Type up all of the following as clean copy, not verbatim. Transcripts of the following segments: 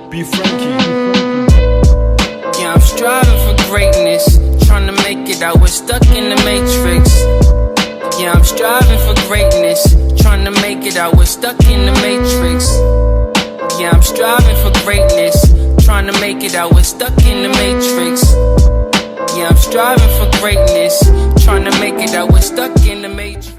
Be Frankie. Yeah, I'm striving for greatness, trying to make it out. We're stuck in the matrix. Yeah, I'm striving for greatness, trying to make it out. We're stuck in the matrix. Yeah, I'm striving for greatness, trying to make it out. We're stuck in the matrix. Yeah, I'm striving for greatness, trying to make it out. We're stuck in the matrix.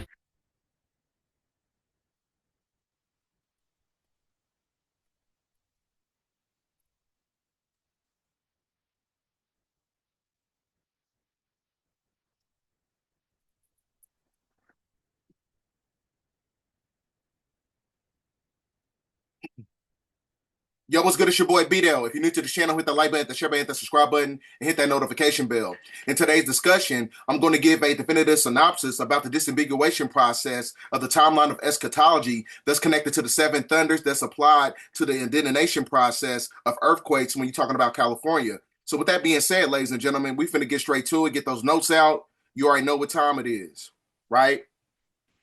Yo, what's good? It's your boy B-Dell. If you're new to the channel, hit the like button, the share button, the subscribe button, and hit that notification bell. In today's discussion, I'm going to give a definitive synopsis about the disambiguation process of the timeline of eschatology that's connected to the seven thunders that's applied to the divination process of earthquakes when you're talking about California. So with that being said, ladies and gentlemen, we finna get straight to it, get those notes out. You already know what time it is, right?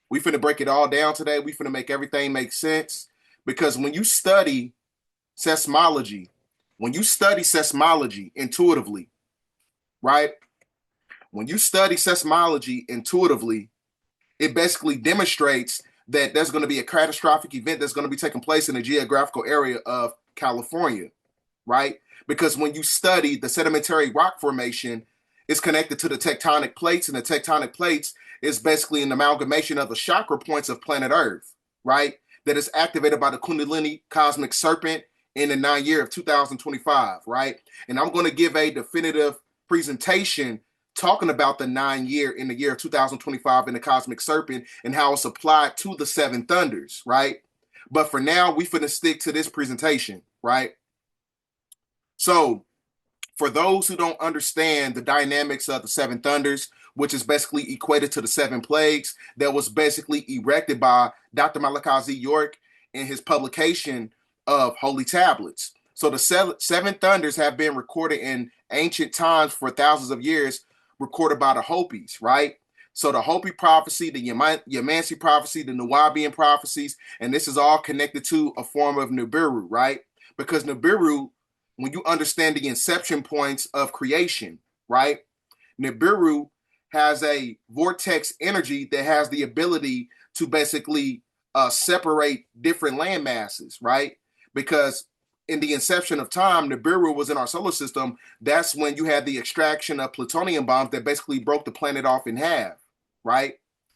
We finna break it all down today. We finna make everything make sense, because when you study seismology, intuitively, right? When you study seismology intuitively, it basically demonstrates that there's going to be a catastrophic event that's going to be taking place in the geographical area of California, right? Because when you study the sedimentary rock formation, it's connected to the tectonic plates, and the tectonic plates is basically an amalgamation of the chakra points of planet Earth, right? That is activated by the Kundalini cosmic serpent in the 9 year of 2025, right? And I'm going to give a definitive presentation talking about the 9 year in the year of 2025 in the cosmic serpent and how it's applied to the seven thunders, right? But for now, we finna stick to this presentation, right? So for those who don't understand the dynamics of the seven thunders, which is basically equated to the seven plagues that was basically erected by Dr. Malachi Z. York in his publication of Holy Tablets. So the seven thunders have been recorded in ancient times for thousands of years, recorded by the Hopis, right? So the Hopi prophecy, the Yamansi prophecy, the Nubian prophecies, and this is all connected to a form of Nibiru, right? Because Nibiru, when you understand the inception points of creation, right? Nibiru has a vortex energy that has the ability to basically separate different land masses, right? Because in the inception of time, Nibiru was in our solar system. That's when you had the extraction of plutonium bombs that basically broke the planet off in half, right?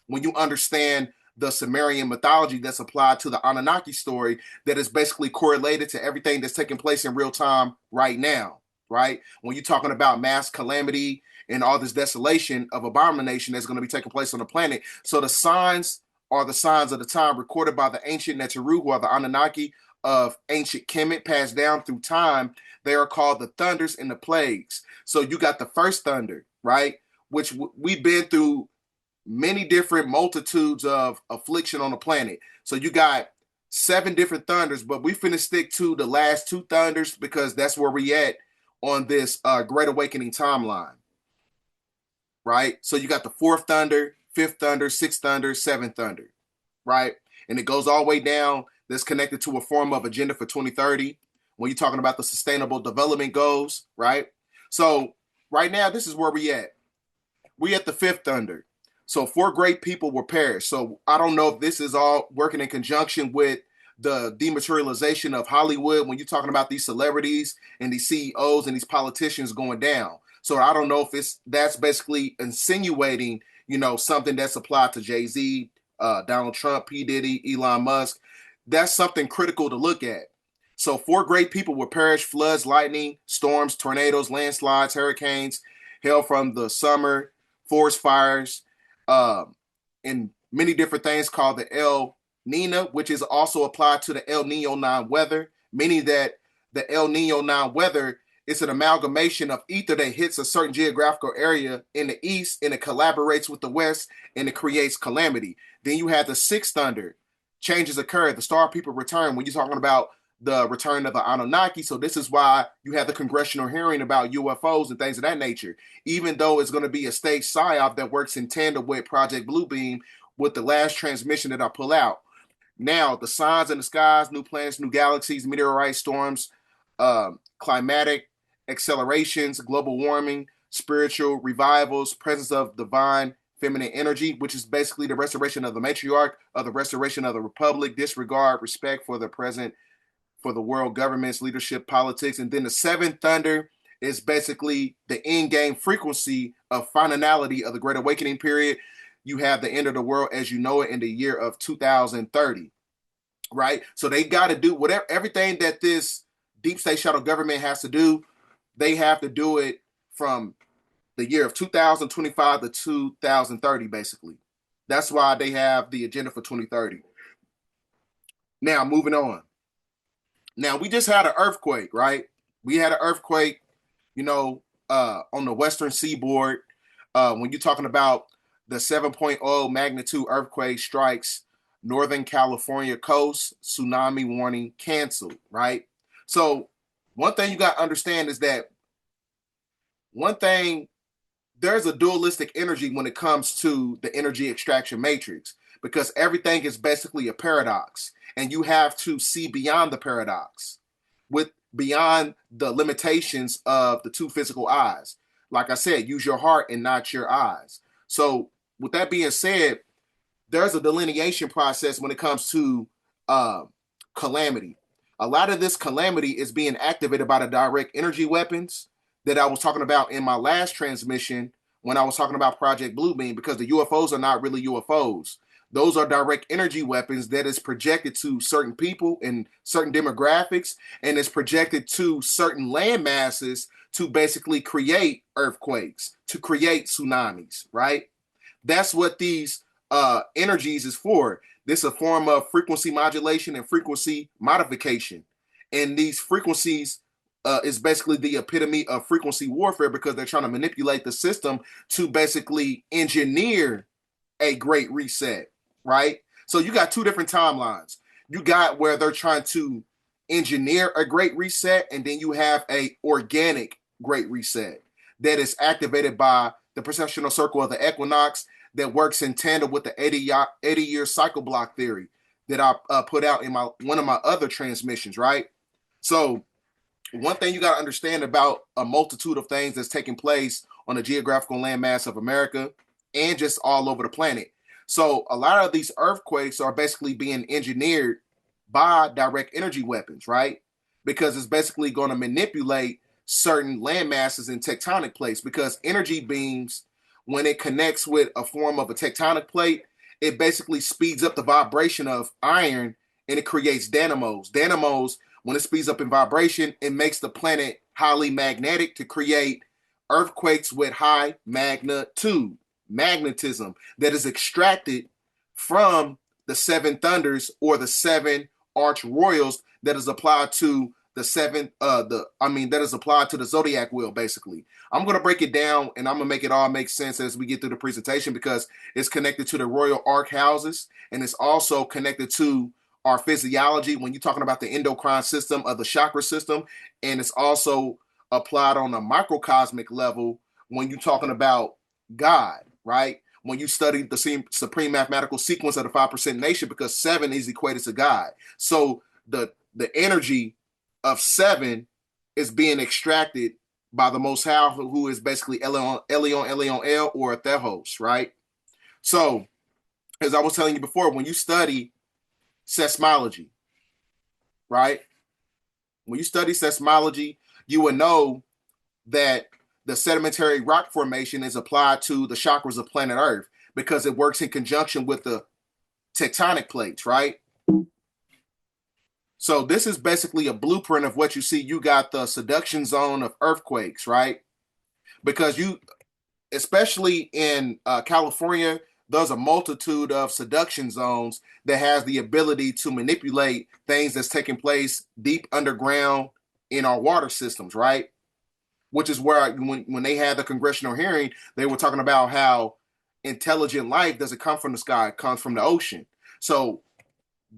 When you understand the Sumerian mythology that's applied to the Anunnaki story, that is basically correlated to everything that's taking place in real time right now, right? When you're talking about mass calamity and all this desolation of abomination that's going to be taking place on the planet. So the signs are the signs of the time recorded by the ancient Neteru, who are the Anunnaki of ancient Kemet, passed down through time. They are called the thunders and the plagues. So you got the first thunder, right? Which we've been through many different multitudes of affliction on the planet. So you got seven different thunders, but we finna stick to the last two thunders because that's where we at on this Great Awakening timeline, right? So you got the fourth thunder, fifth thunder, sixth thunder, seventh thunder, right? And it goes all the way down. That's connected to a form of agenda for 2030 when you're talking about the sustainable development goals, right? So right now, this is where we at. We at the fifth thunder. So 4 great people were perished. So I don't know if this is all working in conjunction with the dematerialization of Hollywood when you're talking about these celebrities and these CEOs and these politicians going down. So I don't know if that's basically insinuating, something that's applied to Jay-Z, Donald Trump, P. Diddy, Elon Musk. That's something critical to look at. So 4 great people were perished: floods, lightning, storms, tornadoes, landslides, hurricanes, hail from the summer, forest fires, and many different things called the El Nino, which is also applied to the El Nino non-weather, meaning that the El Nino non-weather it's an amalgamation of ether that hits a certain geographical area in the east, and it collaborates with the west, and it creates calamity. Then you have the sixth thunder. Changes occur. The star people return. When you're talking about the return of the Anunnaki, so this is why you have the congressional hearing about UFOs and things of that nature. Even though it's going to be a stage psyop that works in tandem with Project Bluebeam, with the last transmission that I pull out. Now, the signs in the skies, new planets, new galaxies, meteorite storms, climatic accelerations, global warming, spiritual revivals, presence of divine feminine energy, which is basically the restoration of the matriarch, of the restoration of the republic, disregard, respect for the present, for the world governments, leadership, politics. And then the seventh thunder is basically the end game frequency of finality of the Great Awakening period. You have the end of the world as you know it in the year of 2030, right? So they got to do whatever, everything that this deep state shadow government has to do, they have to do it from the year of 2025 to 2030, basically. That's why they have the agenda for 2030. Now, moving on. Now, we just had an earthquake, right? We had an earthquake, on the western seaboard. When you're talking about the 7.0 magnitude earthquake strikes Northern California coast, tsunami warning canceled, right? So one thing you got to understand is that there's a dualistic energy when it comes to the energy extraction matrix, because everything is basically a paradox, and you have to see beyond the paradox, beyond the limitations of the two physical eyes. Like I said, use your heart and not your eyes. So with that being said, there's a delineation process when it comes to calamity. A lot of this calamity is being activated by the direct energy weapons that I was talking about in my last transmission when I was talking about Project Bluebeam, because the UFOs are not really UFOs. Those are direct energy weapons that is projected to certain people in certain demographics, and is projected to certain land masses to basically create earthquakes, to create tsunamis, right? That's what these energies is for. This is a form of frequency modulation and frequency modification. And these frequencies is basically the epitome of frequency warfare, because they're trying to manipulate the system to basically engineer a great reset, right? So you got two different timelines. You got where they're trying to engineer a great reset, and then you have a organic great reset that is activated by the precessional circle of the equinox, that works in tandem with the 80-year cycle block theory that I put out in one of my other transmissions, right? So one thing you got to understand about a multitude of things that's taking place on the geographical landmass of America and just all over the planet. So a lot of these earthquakes are basically being engineered by direct energy weapons, right? Because it's basically going to manipulate certain land masses and tectonic plates, because energy beams, when it connects with a form of a tectonic plate, it basically speeds up the vibration of iron, and it creates dynamos. Dynamos, when it speeds up in vibration, it makes the planet highly magnetic to create earthquakes with high magnetism that is extracted from the seven thunders, or the seven arch royals, that is applied to that is applied to the zodiac wheel, basically. I'm going to break it down, and I'm going to make it all make sense as we get through the presentation, because it's connected to the royal arc houses, and it's also connected to our physiology when you're talking about the endocrine system of the chakra system, and it's also applied on a microcosmic level when you're talking about God, right? When you study the supreme mathematical sequence of the 5% nation, because 7 is equated to God. So the energy of 7 is being extracted by the Most High, who is basically Elion or Theos, right? So, as I was telling you before, when you study seismology, right? When you study seismology, you will know that the sedimentary rock formation is applied to the chakras of planet Earth, because it works in conjunction with the tectonic plates, right? So this is basically a blueprint of what you see. You got the seduction zone of earthquakes, right? Because especially in California, there's a multitude of seduction zones that has the ability to manipulate things that's taking place deep underground in our water systems, right? which is where when they had the congressional hearing, they were talking about how intelligent life doesn't come from the sky, it comes from the ocean. So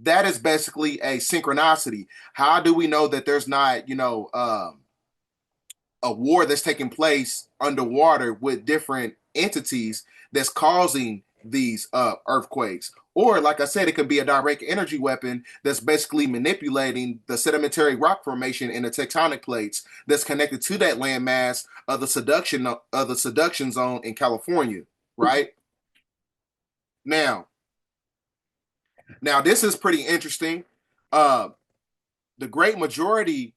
that is basically a synchronicity. How do we know that there's not, a war that's taking place underwater with different entities that's causing these earthquakes? Or, like I said, it could be a direct energy weapon that's basically manipulating the sedimentary rock formation in the tectonic plates that's connected to that landmass of the subduction zone in California, right? Now, this is pretty interesting. The great majority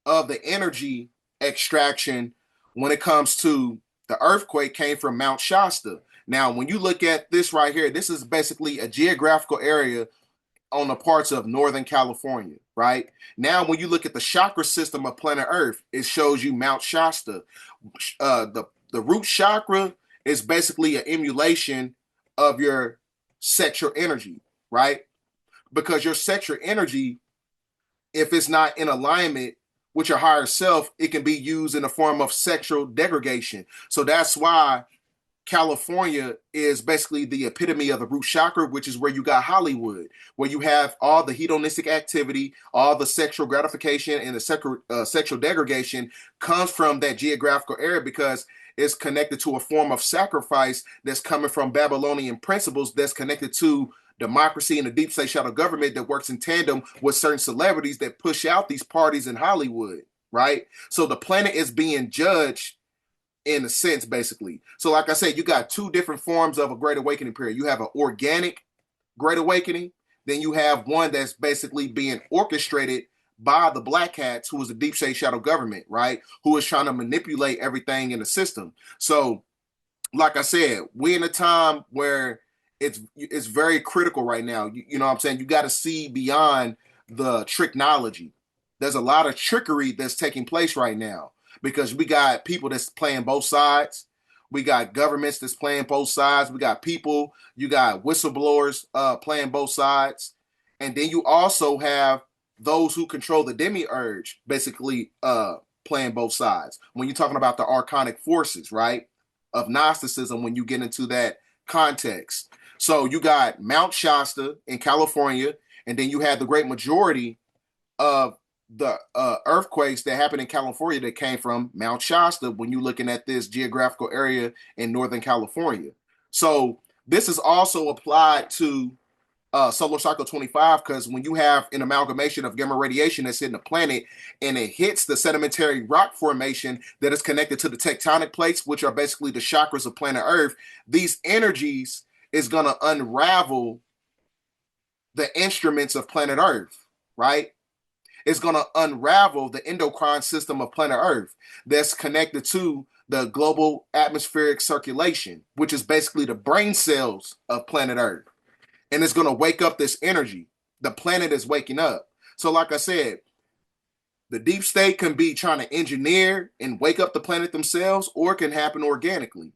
of the energy extraction when it comes to the earthquake came from Mount Shasta. Now, when you look at this right here, this is basically a geographical area on the parts of Northern California, right? Now, when you look at the chakra system of planet Earth, it shows you Mount Shasta. The root chakra is basically an emulation of your sexual energy, right? Because your sexual energy, if it's not in alignment with your higher self, it can be used in a form of sexual degradation. So that's why California is basically the epitome of the root chakra, which is where you got Hollywood, where you have all the hedonistic activity, all the sexual gratification, and the sexual degradation comes from that geographical area because it's connected to a form of sacrifice that's coming from Babylonian principles that's connected to democracy and the deep state shadow government that works in tandem with certain celebrities that push out these parties in Hollywood, right? So the planet is being judged in a sense, basically. So like I said, you got two different forms of a Great Awakening period. You have an organic Great Awakening, then you have one that's basically being orchestrated by the Black Hats, who is the deep state shadow government, right? Who is trying to manipulate everything in the system. So, like I said, we're in a time where it's very critical right now. You know what I'm saying? You got to see beyond the tricknology. There's a lot of trickery that's taking place right now because we got people that's playing both sides. We got governments that's playing both sides. We got people, you got whistleblowers playing both sides. And then you also have those who control the demiurge basically playing both sides. When you're talking about the archonic forces, right, of Gnosticism, when you get into that context. So you got Mount Shasta in California, and then you had the great majority of the earthquakes that happened in California that came from Mount Shasta when you're looking at this geographical area in Northern California. So this is also applied to solar cycle 25 because when you have an amalgamation of gamma radiation that's hitting the planet and it hits the sedimentary rock formation that is connected to the tectonic plates, which are basically the chakras of planet Earth, these energies is going to unravel the instruments of planet Earth, right? It's going to unravel the endocrine system of planet Earth that's connected to the global atmospheric circulation, which is basically the brain cells of planet Earth. And it's going to wake up this energy. The planet is waking up. So like I said, the deep state can be trying to engineer and wake up the planet themselves, or it can happen organically,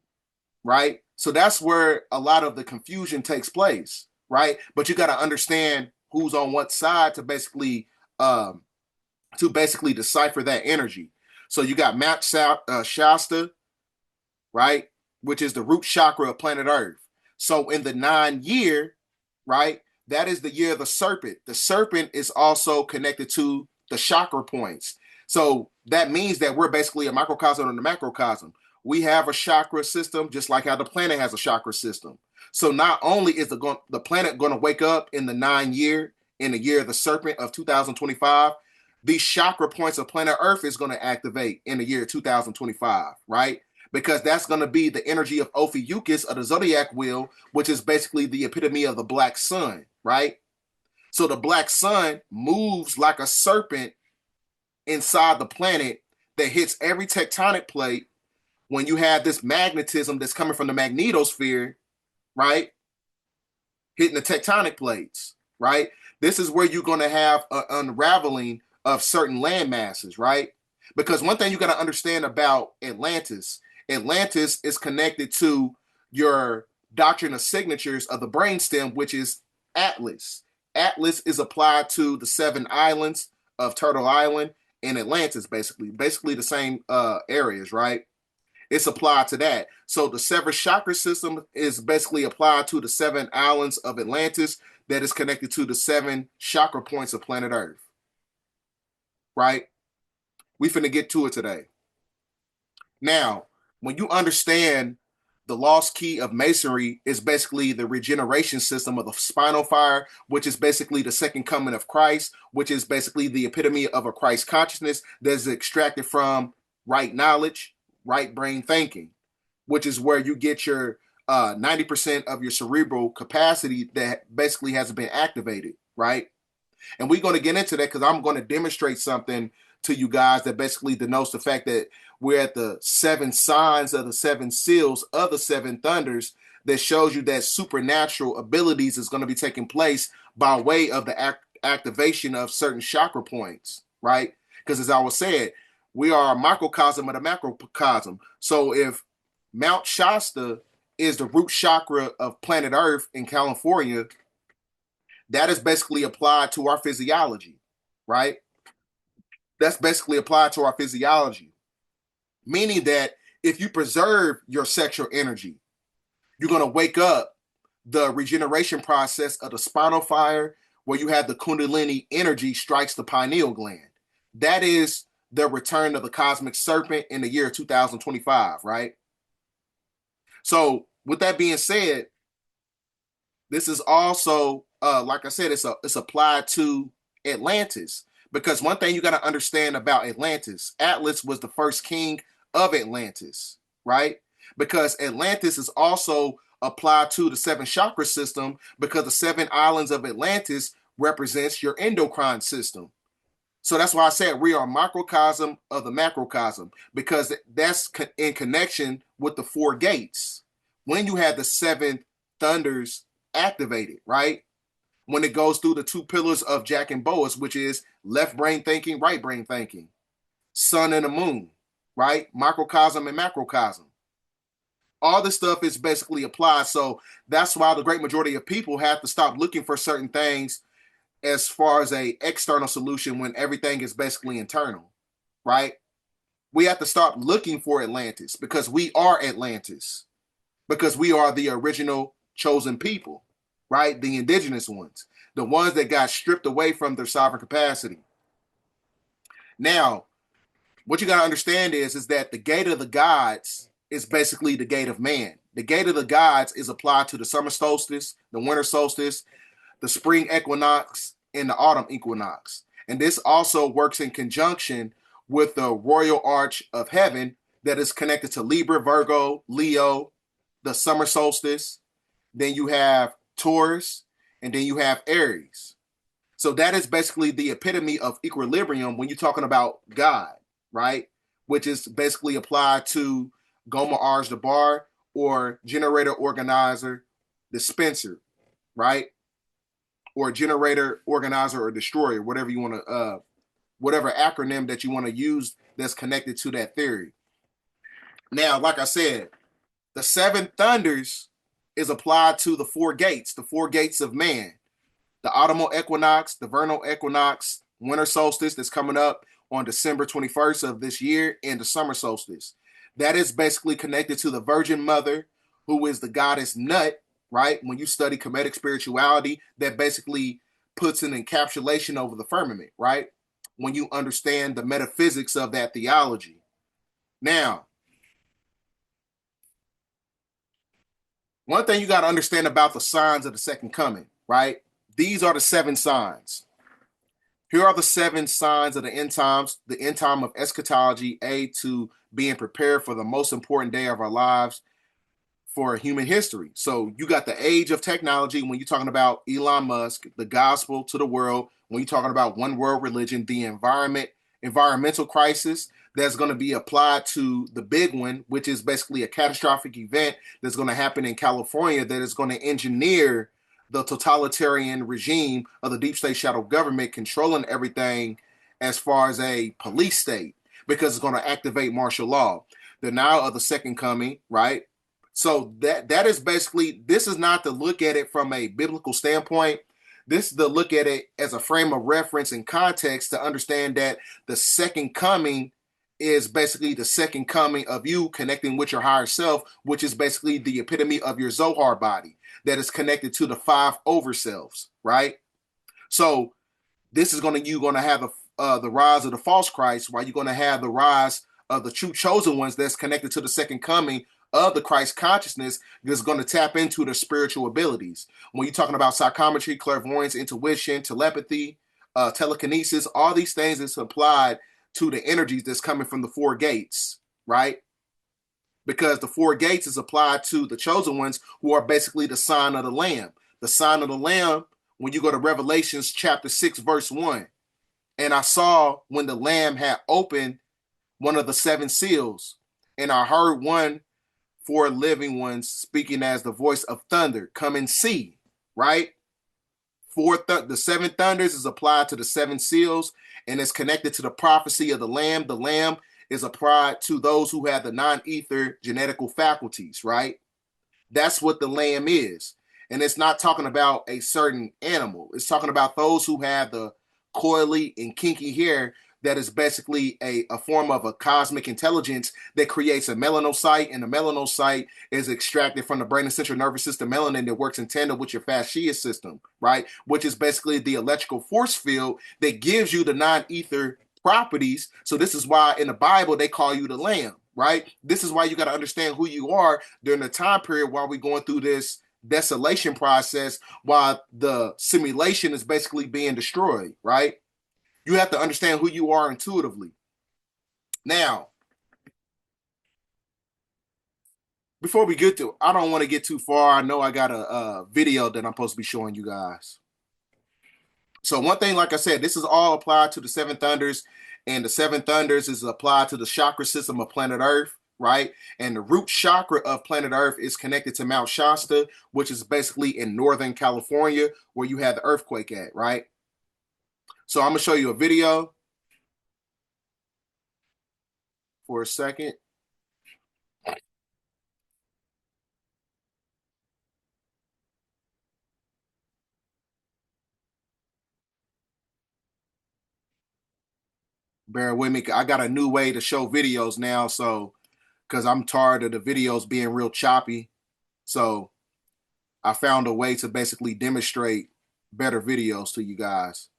right? So that's where a lot of the confusion takes place, right? But you got to understand who's on what side to basically decipher that energy. So you got Mount Shasta, right, which is the root chakra of planet Earth. So in the 9-year, right, that is the year of the serpent. The serpent is also connected to the chakra points. So that means that we're basically a microcosm and a macrocosm. We have a chakra system just like how the planet has a chakra system. So not only is the planet going to wake up in the 9-year, in the year of the serpent of 2025, these chakra points of planet Earth is going to activate in the year 2025, right? Because that's going to be the energy of Ophiuchus of the zodiac wheel, which is basically the epitome of the black sun, right? So the black sun moves like a serpent inside the planet that hits every tectonic plate when you have this magnetism that's coming from the magnetosphere, right? Hitting the tectonic plates, right? This is where you're going to have an unraveling of certain land masses, right? Because one thing you got to understand about Atlantis is connected to your doctrine of signatures of the brainstem, which is Atlas. Atlas is applied to the 7 islands of Turtle Island and Atlantis, basically the same areas, right? It's applied to that. So the seven chakra system is basically applied to the 7 islands of Atlantis that is connected to the 7 chakra points of planet Earth, right? We finna get to it today. Now, when you understand the lost key of masonry is basically the regeneration system of the spinal fire, which is basically the second coming of Christ, which is basically the epitome of a Christ consciousness that is extracted from right knowledge, right brain thinking, which is where you get your 90% of your cerebral capacity that basically hasn't been activated, right? And we're going to get into that because I'm going to demonstrate something to you guys that basically denotes the fact that we're at the 7 signs of the 7 seals of the 7 thunders that shows you that supernatural abilities is going to be taking place by way of the activation of certain chakra points, right? Because as I was saying, we are a microcosm of the macrocosm. So if Mount Shasta is the root chakra of planet Earth in California, that is basically applied to our physiology, right? That's basically applied to our physiology, meaning that if you preserve your sexual energy, you're going to wake up the regeneration process of the spinal fire where you have the kundalini energy strikes the pineal gland. That is the return of the cosmic serpent in the year 2025, right? So with that being said, this is also, like I said, it's applied to Atlantis. Because one thing you got to understand about Atlantis, Atlas was the first king of Atlantis, right? Because Atlantis is also applied to the 7 chakra system because the 7 islands of Atlantis represents your endocrine system. So that's why I said we are a microcosm of the macrocosm, because that's in connection with the 4 gates. When you have the 7 thunders activated, right? When it goes through the 2 pillars of Jack and Boas, which is left brain thinking, right brain thinking, sun and the moon, right? Microcosm and macrocosm. All this stuff is basically applied. So that's why the great majority of people have to stop looking for certain things as far as a external solution when everything is basically internal, right? We have to stop looking for Atlantis because we are Atlantis, because we are the original chosen people, right? The indigenous ones, the ones that got stripped away from their sovereign capacity. Now, what you got to understand is that the gate of the gods is basically the gate of man. The gate of the gods is applied to the summer solstice, the winter solstice, the spring equinox, and the autumn equinox. And this also works in conjunction with the royal arch of heaven that is connected to Libra, Virgo, Leo, the summer solstice. Then you have Taurus, and then you have Aries. So that is basically the epitome of equilibrium when you're talking about God, right? Which is basically applied to Goma Arj the Bar or generator, organizer, dispenser, right? Or generator, organizer, or destroyer, whatever you want to, whatever acronym that you want to use that's connected to that theory. Now, like I said, the 7 thunders is applied to the 4 gates, the 4 gates of man. The autumnal equinox, the vernal equinox, winter solstice that's coming up on December 21st of this year, and the summer solstice. That is basically connected to the Virgin Mother, who is the goddess Nut, right? When you study Kemetic spirituality, that basically puts an encapsulation over the firmament, right? When you understand the metaphysics of that theology. Now, one thing you got to understand about the signs of the second coming, right? These are the 7 signs. Here are the 7 signs of the end times, the end time of eschatology, aid to being prepared for the most important day of our lives for human history. So you got the age of technology when you're talking about Elon Musk, the gospel to the world, when you're talking about one world religion, the environmental crisis that's going to be applied to the big one, which is basically a catastrophic event that's going to happen in California that is going to engineer the totalitarian regime of the deep state shadow government controlling everything as far as a police state, because it's going to activate martial law. The now of the second coming, right? So that is basically, this is not to look at it from a biblical standpoint. This is to look at it as a frame of reference and context to understand that the second coming is basically the second coming of you connecting with your higher self, which is basically the epitome of your Zohar body that is connected to the 5 overselves, right? So this is you're gonna have the rise of the false Christ, while you're gonna have the rise of the true chosen ones that's connected to the second coming of the Christ consciousness, that's going to tap into their spiritual abilities. When you're talking about psychometry, clairvoyance, intuition, telepathy, telekinesis, all these things is applied to the energies that's coming from the 4 gates, right? Because the 4 gates is applied to the chosen ones, who are basically the sign of the Lamb. The sign of the Lamb, when you go to Revelations chapter 6, verse 1, and I saw when the Lamb had opened one of the 7 seals, and I heard one 4 living ones speaking as the voice of thunder, come and see, right? The 7 thunders is applied to the 7 seals, and it's connected to the prophecy of the Lamb. The Lamb is applied to those who have the non-ether genetical faculties, right? That's what the Lamb is. And it's not talking about a certain animal. It's talking about those who have the coily and kinky hair, that is basically a form of a cosmic intelligence that creates a melanocyte, and the melanocyte is extracted from the brain and central nervous system melanin that works in tandem with your fascious system, right? Which is basically the electrical force field that gives you the non-ether properties. So this is why in the Bible they call you the Lamb, right? This is why you got to understand who you are during the time period while we're going through this desolation process, while the simulation is basically being destroyed, right? You have to understand who you are intuitively. Now, before we get to, I don't want to get too far. I know I got a video that I'm supposed to be showing you guys. So one thing, like I said, this is all applied to the 7 thunders, and the 7 thunders is applied to the chakra system of planet Earth, right? And the root chakra of planet Earth is connected to Mount Shasta, which is basically in Northern California, where you had the earthquake at, right? So I'm going to show you a video for a second. Bear with me. I got a new way to show videos now, so because I'm tired of the videos being real choppy. So I found a way to basically demonstrate better videos to you guys.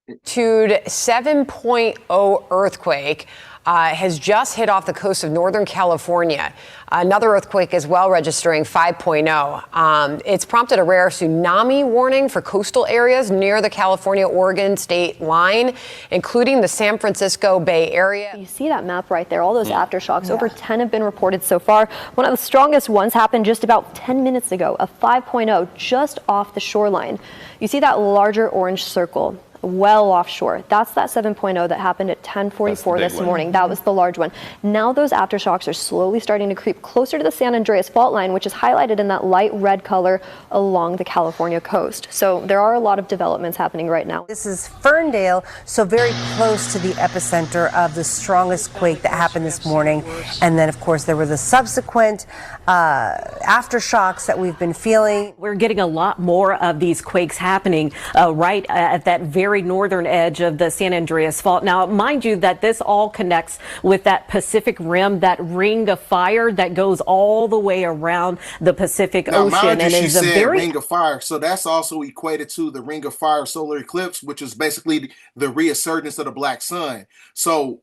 Magnitude 7.0 earthquake has just hit off the coast of Northern California. Another earthquake as well, registering 5.0. It's prompted a rare tsunami warning for coastal areas near the California-Oregon state line, including the San Francisco Bay Area. You see that map right there, all those aftershocks. Over 10 have been reported so far. One of the strongest ones happened just about 10 minutes ago, a 5.0 just off the shoreline. You see that larger orange circle well offshore. That's that 7.0 that happened at 10:44 this morning. That was the large one. Now those aftershocks are slowly starting to creep closer to the San Andreas fault line, which is highlighted in that light red color along the California coast. So there are a lot of developments happening right now. This is Ferndale, so very close to the epicenter of the strongest quake that happened this morning. And then, of course, there were the subsequent aftershocks that we've been feeling. We're getting a lot more of these quakes happening right at that very northern edge of the San Andreas Fault. Now, mind you that this all connects with that Pacific Rim, that ring of fire that goes all the way around the Pacific Ocean. Mind you, and she is a said very ring of fire, so that's also equated to the ring of fire solar eclipse, which is basically the resurgence of the black sun. So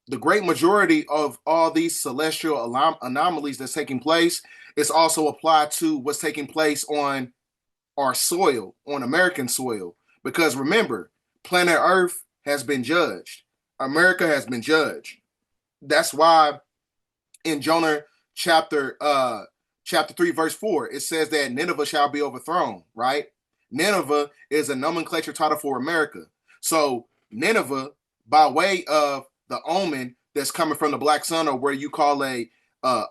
the great majority of all these celestial anomalies that's taking place is also applied to what's taking place on our soil, on American soil. Because remember, planet Earth has been judged. America has been judged. That's why in Jonah chapter 3, verse 4, it says that Nineveh shall be overthrown, right? Nineveh is a nomenclature title for America. So Nineveh, by way of the omen that's coming from the black sun, or where you call a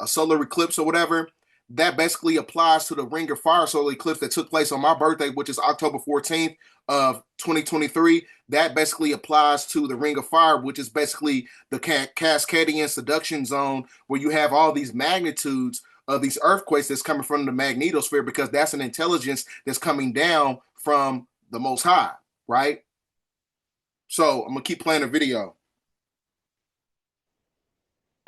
solar eclipse or whatever, that basically applies to the ring of fire solar eclipse that took place on my birthday, which is October 14th of 2023. That basically applies to the ring of fire, which is basically the Cascadian seduction zone, where you have all these magnitudes of these earthquakes that's coming from the magnetosphere, because that's an intelligence that's coming down from the Most High, right? So I'm gonna keep playing the video.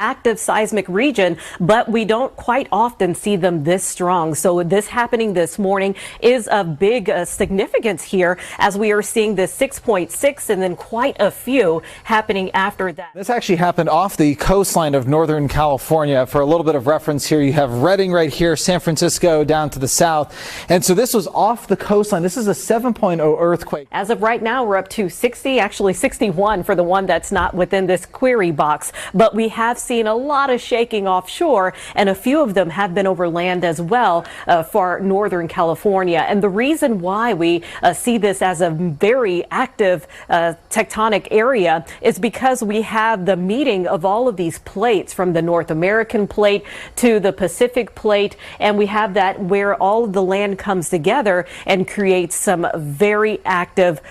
Active seismic region, but we don't quite often see them this strong. So this happening this morning is of big significance here, as we are seeing this 6.6 and then quite a few happening after that. This actually happened off the coastline of Northern California. For a little bit of reference here, you have Redding right here, San Francisco down to the south. And so this was off the coastline. This is a 7.0 earthquake. As of right now, we're up to 60, actually 61 for the one that's not within this query box. But we have seen a lot of shaking offshore, and a few of them have been over land as well for Northern California. And the reason why we see this as a very active tectonic area is because we have the meeting of all of these plates, from the North American plate to the Pacific plate, and we have that where all of the land comes together and creates some very active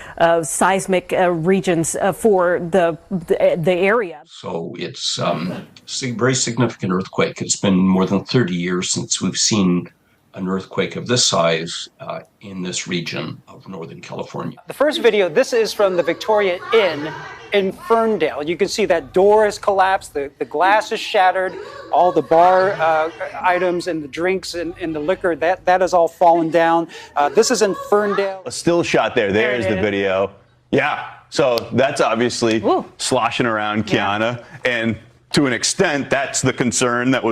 seismic regions for the area. So it's a very significant earthquake. It's been more than 30 years since we've seen an earthquake of this size in this region of Northern California. The first video, this is from the Victoria Inn in Ferndale. You can see that door has collapsed, the glass is shattered, all the bar items and the drinks and the liquor, that has all fallen down. This is in Ferndale. A still shot there. There's the video. Yeah. So that's obviously sloshing around Kiana. And to an extent, that's the concern that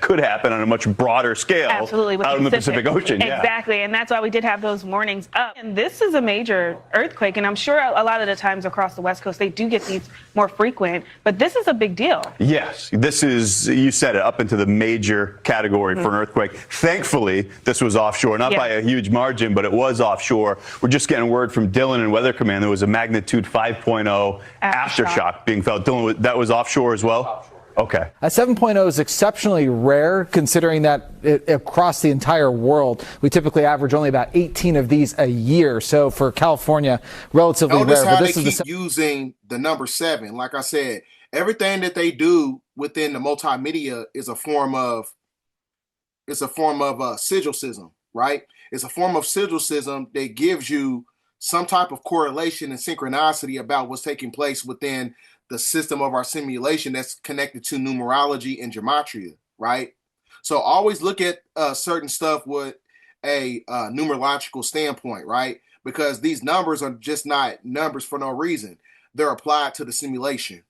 could happen on a much broader scale. Absolutely, out in the Pacific Ocean. Exactly, and that's why we did have those warnings up. And this is a major earthquake, and I'm sure a lot of the times across the West Coast they do get these more frequent, but this is a big deal. Yes, this is, you said it, up into the major category for an earthquake. Thankfully, this was offshore, not by a huge margin, but it was offshore. We're just getting word from Dylan and Weather Command there was a magnitude 5.0 aftershock being felt. Dylan, that was offshore as well? Okay. A 7.0 is exceptionally rare, considering that across the entire world, we typically average only about 18 of these a year. So for California, relatively rare. But this is using the number 7. Like I said, everything that they do within the multimedia is a form of sigilcism, right? It's a form of sigilcism that gives you some type of correlation and synchronicity about what's taking place within the system of our simulation that's connected to numerology and gematria, right? So always look at certain stuff with a numerological standpoint, right? Because these numbers are just not numbers for no reason. They're applied to the simulation.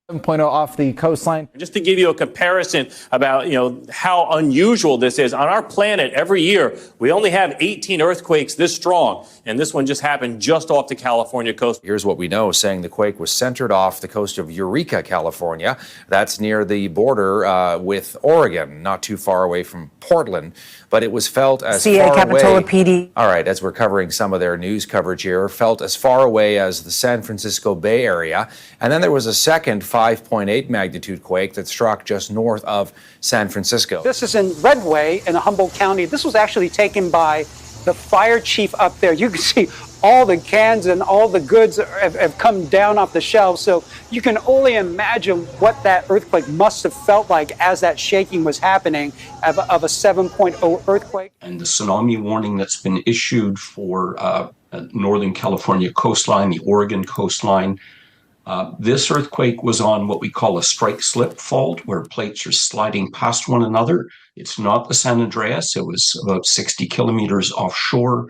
7.0 off the coastline. Just to give you a comparison about, how unusual this is. On our planet, every year, we only have 18 earthquakes this strong. And this one just happened just off the California coast. Here's what we know, saying the quake was centered off the coast of Eureka, California. That's near the border with Oregon, not too far away from Portland. But it was felt as far Capitola away. PD. All right, as we're covering some of their news coverage here, felt as far away as the San Francisco Bay Area. And then there was a second 5.8 magnitude quake that struck just north of San Francisco. This is in Redway in Humboldt County. This was actually taken by the fire chief up there. You can see all the cans and all the goods have come down off the shelves. So you can only imagine what that earthquake must have felt like as that shaking was happening of a 7.0 earthquake. And the tsunami warning that's been issued for Northern California coastline, the Oregon coastline. This earthquake was on what we call a strike-slip fault, where plates are sliding past one another. It's not the San Andreas. It was about 60 kilometers offshore.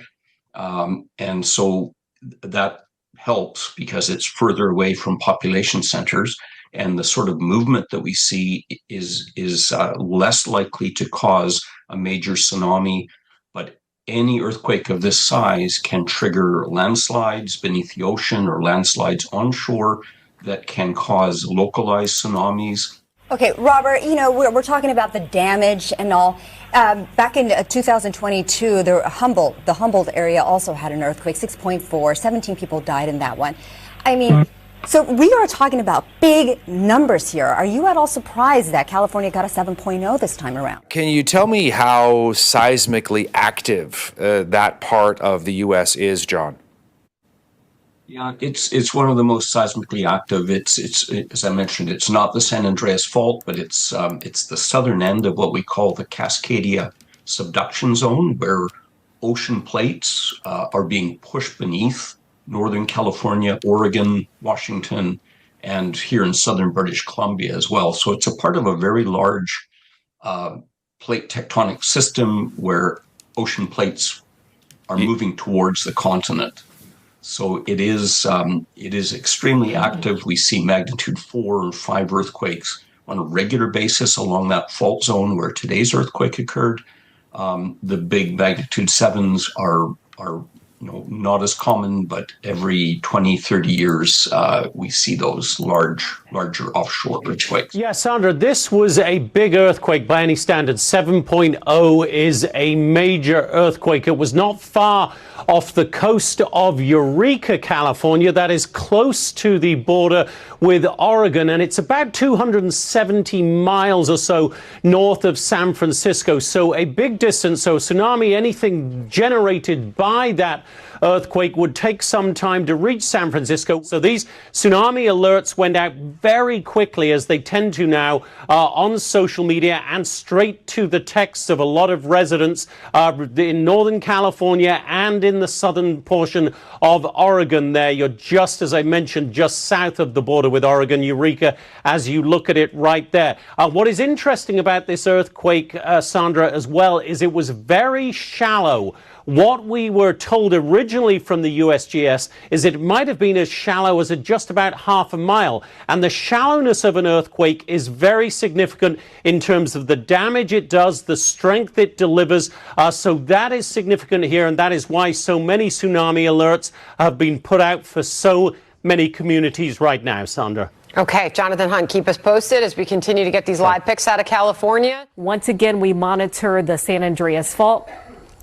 And so that helps because it's further away from population centers. And the sort of movement that we see is less likely to cause a major tsunami. But any earthquake of this size can trigger landslides beneath the ocean or landslides onshore that can cause localized tsunamis. Okay, Robert, we're talking about the damage and all. Back in 2022, the Humboldt area also had an earthquake, 6.4. 17 people died in that one. I mean, so we are talking about big numbers here. Are you at all surprised that California got a 7.0 this time around? Can you tell me how seismically active that part of the U.S. is, John? Yeah, it's one of the most seismically active. It's as I mentioned, it's not the San Andreas Fault, but it's the southern end of what we call the Cascadia subduction zone, where ocean plates are being pushed beneath Northern California, Oregon, Washington, and here in southern British Columbia as well. So it's a part of a very large uh, plate tectonic system where ocean plates are moving towards the continent. So it is extremely active. We see magnitude 4 or 5 earthquakes on a regular basis along that fault zone where today's earthquake occurred. The big magnitude 7s are not as common, but every 20, 30 years we see those larger offshore earthquakes. Yeah, Sandra, this was a big earthquake by any standard. 7.0 is a major earthquake. It was not far off the coast of Eureka, California. That is close to the border with Oregon, and it's about 270 miles or so north of San Francisco. So a big distance. So tsunami, anything generated by that earthquake would take some time to reach San Francisco. So these tsunami alerts went out very quickly, as they tend to now, on social media and straight to the texts of a lot of residents in Northern California and in the southern portion of Oregon there. You're just, as I mentioned, just south of the border with Oregon, Eureka, as you look at it right there. What is interesting about this earthquake, Sandra, as well, is it was very shallow. What we were told originally from the USGS is it might have been as shallow as just about half a mile. And the shallowness of an earthquake is very significant in terms of the damage it does, the strength it delivers. So that is significant here, and that is why so many tsunami alerts have been put out for so many communities right now, Sandra. Okay, Jonathan Hunt, keep us posted as we continue to get these live pics out of California. Once again, we monitor the San Andreas Fault.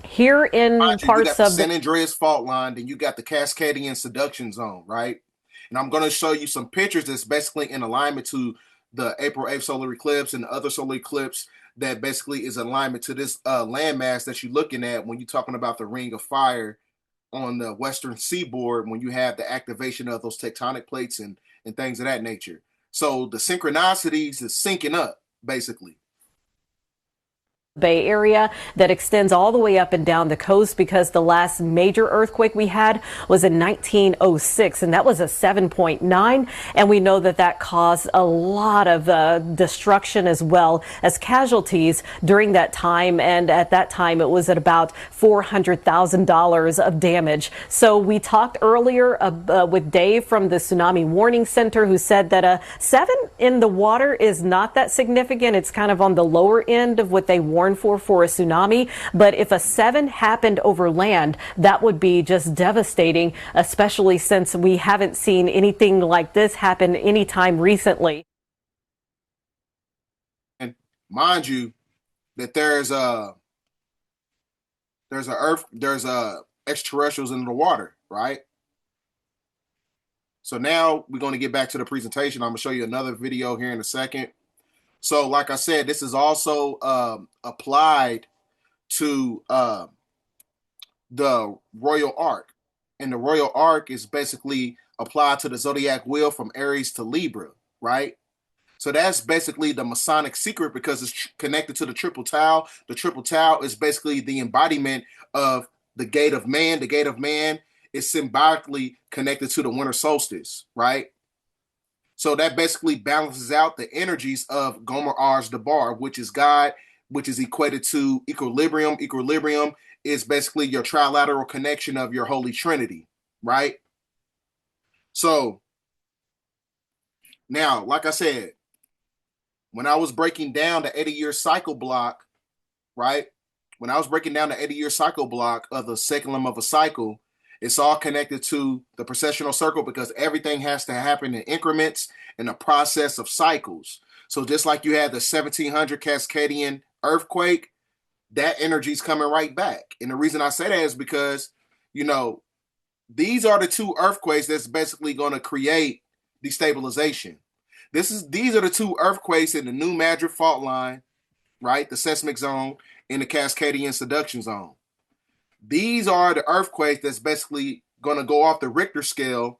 Here in parts of the San Andreas fault line, then you got the Cascadian subduction zone, right? And I'm going to show you some pictures that's basically in alignment to the April 8th solar eclipse and the other solar eclipse that basically is alignment to this landmass that you're looking at when you're talking about the ring of fire on the western seaboard, when you have the activation of those tectonic plates and things of that nature. So the synchronicities is syncing up, basically. Bay Area that extends all the way up and down the coast, because the last major earthquake we had was in 1906, and that was a 7.9, and we know that that caused a lot of destruction as well as casualties during that time, and at that time it was at about $400,000 of damage. So we talked earlier with Dave from the Tsunami Warning Center, who said that a 7 in the water is not that significant. It's kind of on the lower end of what they warn for a tsunami. But if a 7 happened over land, that would be just devastating, especially since we haven't seen anything like this happen anytime recently. And mind you, that there's extraterrestrials in the water, right? So now we're going to get back to the presentation. I'm going to show you another video here in a second. So like I said, this is also applied to the royal arc. And the royal arc is basically applied to the zodiac wheel from Aries to Libra, right? So that's basically the Masonic secret, because it's connected to the triple tau. The triple tau is basically the embodiment of the gate of man. The gate of man is symbolically connected to the winter solstice, right? So that basically balances out the energies of Gomer Ars Dabar, which is God, which is equated to equilibrium. Equilibrium is basically your trilateral connection of your Holy Trinity, right? So now, like I said, when I was breaking down the 80-year cycle block, right? When I was breaking down the 80-year cycle block of the seculum of a cycle, it's all connected to the precessional circle, because everything has to happen in increments in a process of cycles. So just like you had the 1700 Cascadian earthquake, that energy is coming right back. And the reason I say that is because, you know, these are the two earthquakes that's basically going to create destabilization. These are the two earthquakes in the New Madrid fault line, right? The seismic zone and the Cascadian subduction zone. These are the earthquakes that's basically going to go off the Richter scale,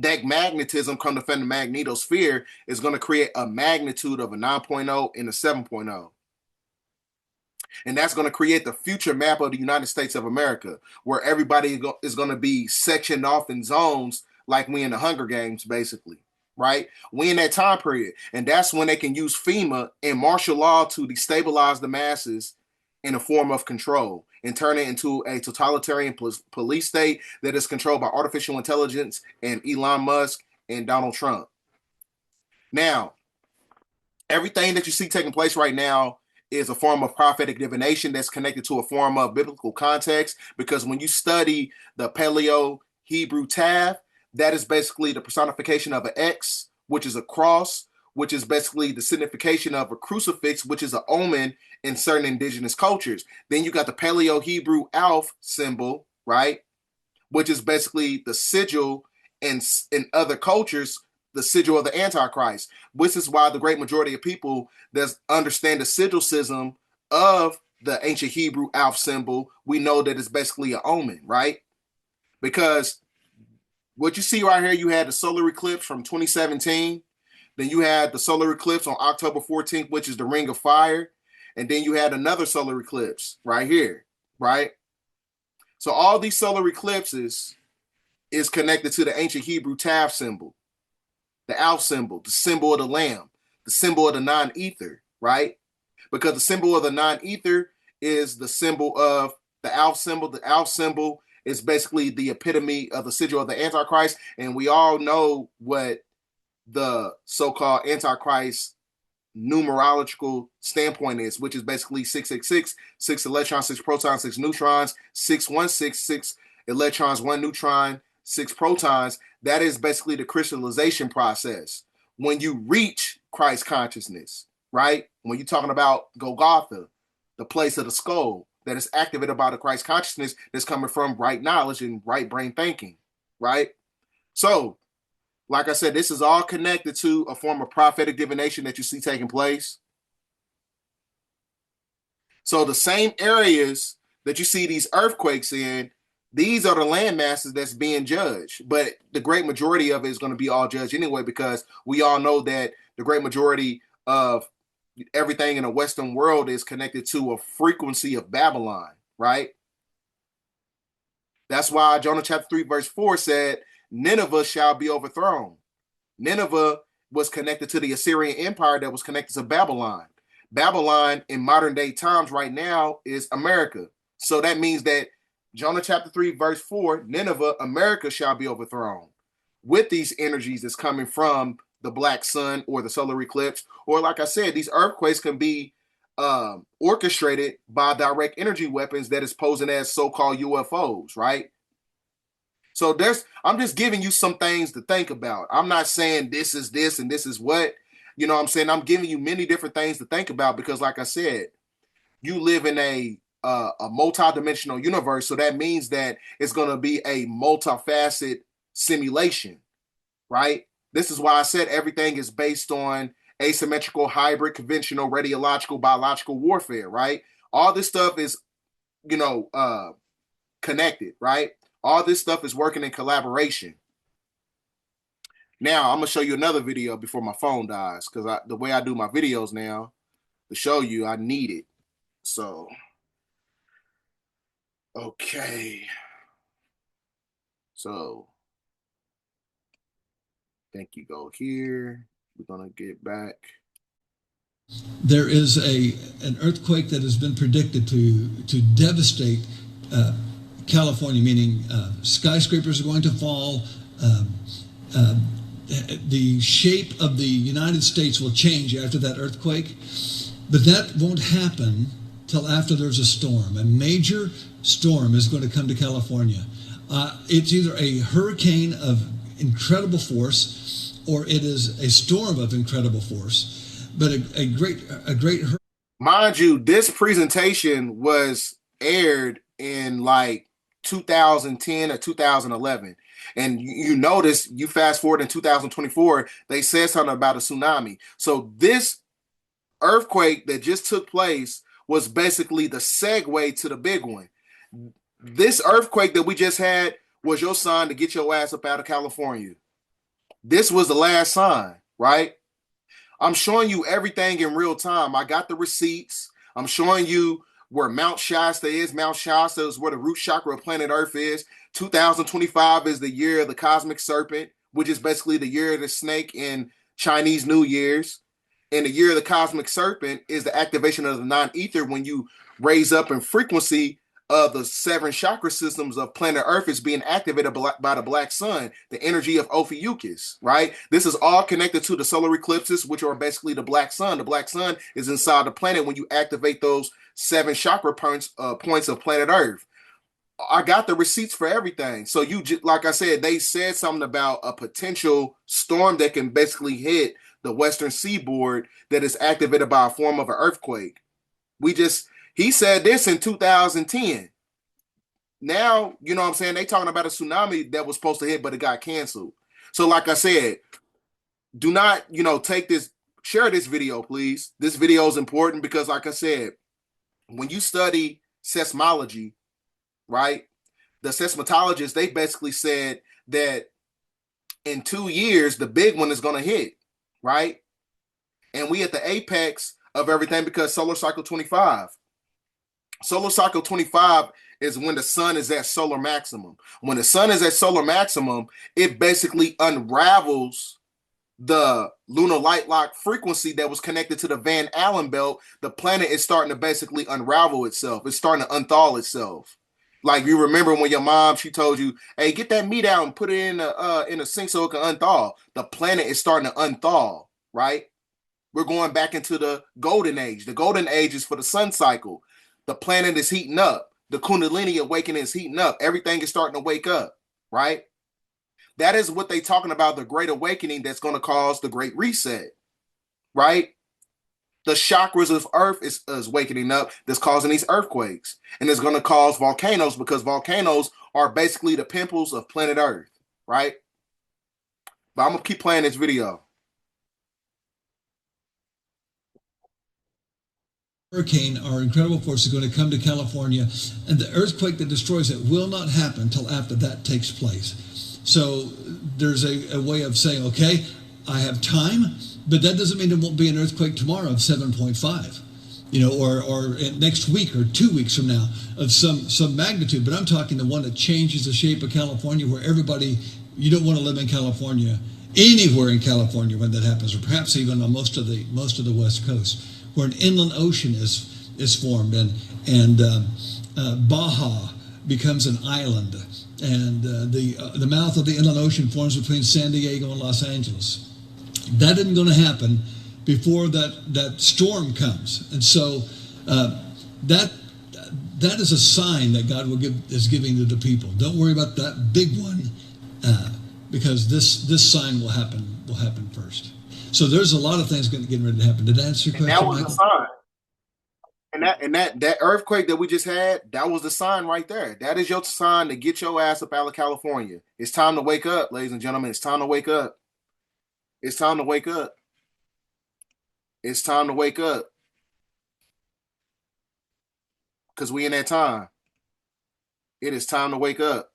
that magnetism come to defend the magnetosphere is going to create a magnitude of a 9.0 and a 7.0. And that's going to create the future map of the United States of America, where everybody is going to be sectioned off in zones like we in the Hunger Games, basically, right? We in that time period. And that's when they can use FEMA and martial law to destabilize the masses in a form of control and turn it into a totalitarian police state that is controlled by artificial intelligence and Elon Musk and Donald Trump. Now, everything that you see taking place right now is a form of prophetic divination that's connected to a form of biblical context, because when you study the Paleo Hebrew Tav, that is basically the personification of an X, which is a cross, which is basically the signification of a crucifix, which is an omen in certain indigenous cultures. Then you got the Paleo Hebrew Alf symbol, right? Which is basically the sigil in other cultures, the sigil of the Antichrist, which is why the great majority of people that understand the sigil system of the ancient Hebrew Alf symbol, we know that it's basically an omen, right? Because what you see right here, you had the solar eclipse from 2017. Then you had the solar eclipse on October 14th, which is the Ring of Fire. And then you had another solar eclipse right here, right? So all these solar eclipses is connected to the ancient Hebrew Tav symbol, the Alf symbol, the symbol of the Lamb, the symbol of the non-ether, right? Because the symbol of the non-ether is the symbol of the Alf symbol. The Alf symbol is basically the epitome of the sigil of the Antichrist. And we all know what the so-called Antichrist numerological standpoint is, which is basically 666, 6 electrons, 6 protons, 6 neutrons, 616, 6 electrons, 1 neutron, 6 protons. That is basically the crystallization process. When you reach Christ consciousness, right? When you're talking about Golgotha, the place of the skull that is activated by the Christ consciousness that's coming from right knowledge and right brain thinking, right? So, like I said, this is all connected to a form of prophetic divination that you see taking place. So the same areas that you see these earthquakes in, these are the land masses that's being judged. But the great majority of it is going to be all judged anyway, because we all know that the great majority of everything in the Western world is connected to a frequency of Babylon, right? That's why Jonah chapter 3, verse 4 said, Nineveh shall be overthrown. Nineveh was connected to the Assyrian Empire that was connected to Babylon. Babylon in modern day times right now is America. So that means that Jonah chapter 3, verse 4, Nineveh, America shall be overthrown with these energies that's coming from the black sun or the solar eclipse. Or like I said, these earthquakes can be orchestrated by direct energy weapons that is posing as so-called UFOs, right? So I'm just giving you some things to think about. I'm not saying this is this and this is what, you know what I'm saying? I'm giving you many different things to think about because, like I said, you live in a multi-dimensional universe. So that means that it's going to be a multifaceted simulation, right? This is why I said everything is based on asymmetrical, hybrid, conventional, radiological, biological warfare, right? All this stuff is, connected, right? All this stuff is working in collaboration. Now, I'm going to show you another video before my phone dies, because the way I do my videos now, to show you, I need it. So, okay. So, I think you go here. We're going to get back. There is an earthquake that has been predicted to devastate California, meaning skyscrapers are going to fall. The shape of the United States will change after that earthquake, but that won't happen till after there's a storm. A major storm is going to come to California. It's either a hurricane of incredible force or it is a storm of incredible force, but a great Mind you, this presentation was aired in like 2010 or 2011. And you notice, you fast forward in 2024, they said something about a tsunami. So this earthquake that just took place was basically the segue to the big one. This earthquake that we just had was your sign to get your ass up out of California. This was the last sign, right? I'm showing you everything in real time. I got the receipts. I'm showing you where Mount Shasta is. Mount Shasta is where the root chakra of planet Earth is. 2025 is the year of the cosmic serpent, which is basically the year of the snake in Chinese New Year's. And the year of the cosmic serpent is the activation of the non-ether when you raise up in frequency of the 7 chakra systems of planet Earth is being activated by the black sun, the energy of Ophiuchus, right? This is all connected to the solar eclipses, which are basically the black sun. The black sun is inside the planet when you activate those 7 chakra points of planet Earth. I got the receipts for everything. So like I said, they said something about a potential storm that can basically hit the western seaboard that is activated by a form of an earthquake. He said this in 2010. Now, you know what I'm saying? They talking about a tsunami that was supposed to hit, but it got canceled. So like I said, do not, share this video, please. This video is important because like I said, when you study seismology, right? The seismologists, they basically said that in 2 years, the big one is going to hit, right? And we at the apex of everything because solar cycle 25. Solar cycle 25 is when the sun is at solar maximum. When the sun is at solar maximum, it basically unravels the lunar light lock frequency that was connected to the Van Allen belt. The planet is starting to basically unravel itself. It's starting to unthaw itself. Like you remember when your mom, she told you, hey, get that meat out and put it in a sink so it can unthaw. The planet is starting to unthaw, right? We're going back into the golden age. The golden age is for the sun cycle. The planet is heating up. The Kundalini awakening is heating up. Everything is starting to wake up, right? That is what they're talking about, the great awakening that's going to cause the great reset, right? The chakras of Earth is waking up that's causing these earthquakes. And it's going to cause volcanoes because volcanoes are basically the pimples of planet Earth, right? But I'm going to keep playing this video. Hurricane or incredible force is going to come to California, and the earthquake that destroys it will not happen until after that takes place. So there's a way of saying, okay, I have time, but that doesn't mean there won't be an earthquake tomorrow of 7.5, or next week or 2 weeks from now of some magnitude. But I'm talking the one that changes the shape of California, where you don't want to live in California, anywhere in California when that happens, or perhaps even on most of the West Coast, where an inland ocean is formed, and Baja becomes an island, and the mouth of the inland ocean forms between San Diego and Los Angeles. That isn't going to happen before that storm comes, and so that is a sign that God is giving to the people. Don't worry about that big one, because this sign will happen first. So there's a lot of things getting ready to happen. Did that answer your question, That was Michael? the sign. And that earthquake that we just had, that was the sign right there. That is your sign to get your ass up out of California. It's time to wake up, ladies and gentlemen. It's time to wake up. It's time to wake up. It's time to wake up. Because we in that time. It is time to wake up.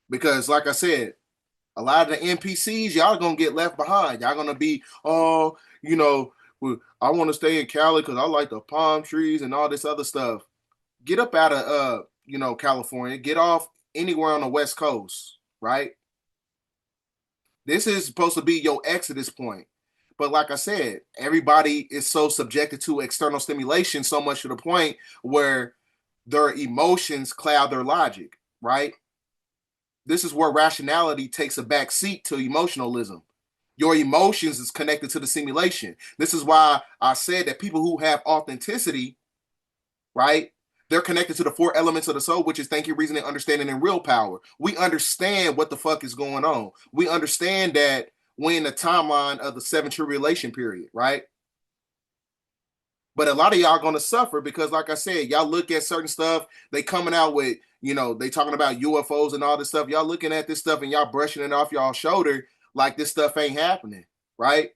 Because like I said, a lot of the NPCs, y'all gonna get left behind. Y'all gonna be, I want to stay in Cali because I like the palm trees and all this other stuff. Get up out of California. Get off anywhere on the West Coast, right? This is supposed to be your exodus point. But like I said, everybody is so subjected to external stimulation so much to the point where their emotions cloud their logic, right? This is where rationality takes a back seat to emotionalism. Your emotions is connected to the simulation. This is why I said that people who have authenticity, right, they're connected to the 4 elements of the soul, which is thinking, reasoning, understanding, and real power. We understand what the fuck is going on. We understand that we're in the timeline of the 7 tribulation period, right? But a lot of y'all going to suffer because, like I said, y'all look at certain stuff, they coming out with, they talking about UFOs and all this stuff. Y'all looking at this stuff and y'all brushing it off y'all shoulder like this stuff ain't happening, right?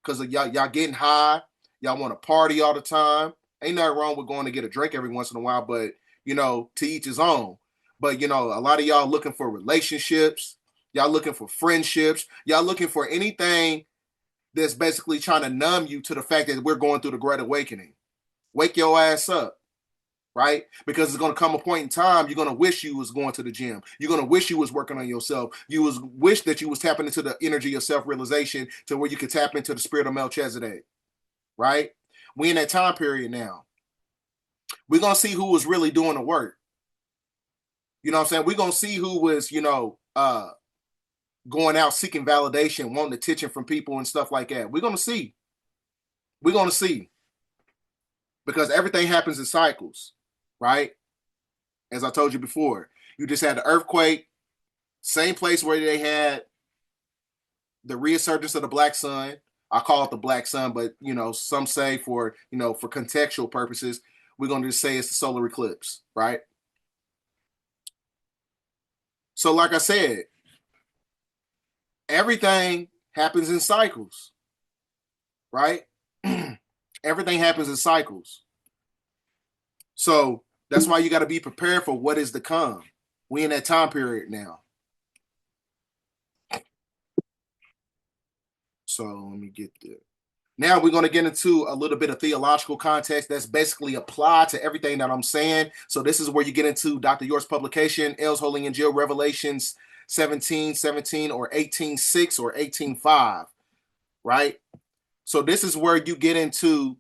Because y'all getting high. Y'all want to party all the time. Ain't nothing wrong with going to get a drink every once in a while, but, to each his own. But you know, a lot of y'all looking for relationships, y'all looking for friendships, y'all looking for anything that's basically trying to numb you to the fact that we're going through the Great Awakening. Wake your ass up, right? Because it's going to come a point in time you're going to wish you was going to the gym. You're going to wish you was working on yourself. You wish that you was tapping into the energy of self-realization to where you could tap into the spirit of Melchizedek, right? We in that time period now. We're going to see who was really doing the work. You know what I'm saying? We're going to see who was, going out seeking validation, wanting attention from people and stuff like that. We're going to see. We're going to see. Because everything happens in cycles, right? As I told you before, you just had the earthquake, same place where they had the resurgence of the black sun. I call it the black sun, but some say for contextual purposes, we're going to just say it's the solar eclipse, right? So like I said, everything happens in cycles, right? Everything happens in cycles. So that's why you got to be prepared for what is to come. We in that time period now. So let me get there. Now we're going to get into a little bit of theological context that's basically applied to everything that I'm saying. So this is where you get into Dr. York's publication, L's Holy and Jill, Revelations 17:17 or 18:6 or 18:5, right? So this is where you get into,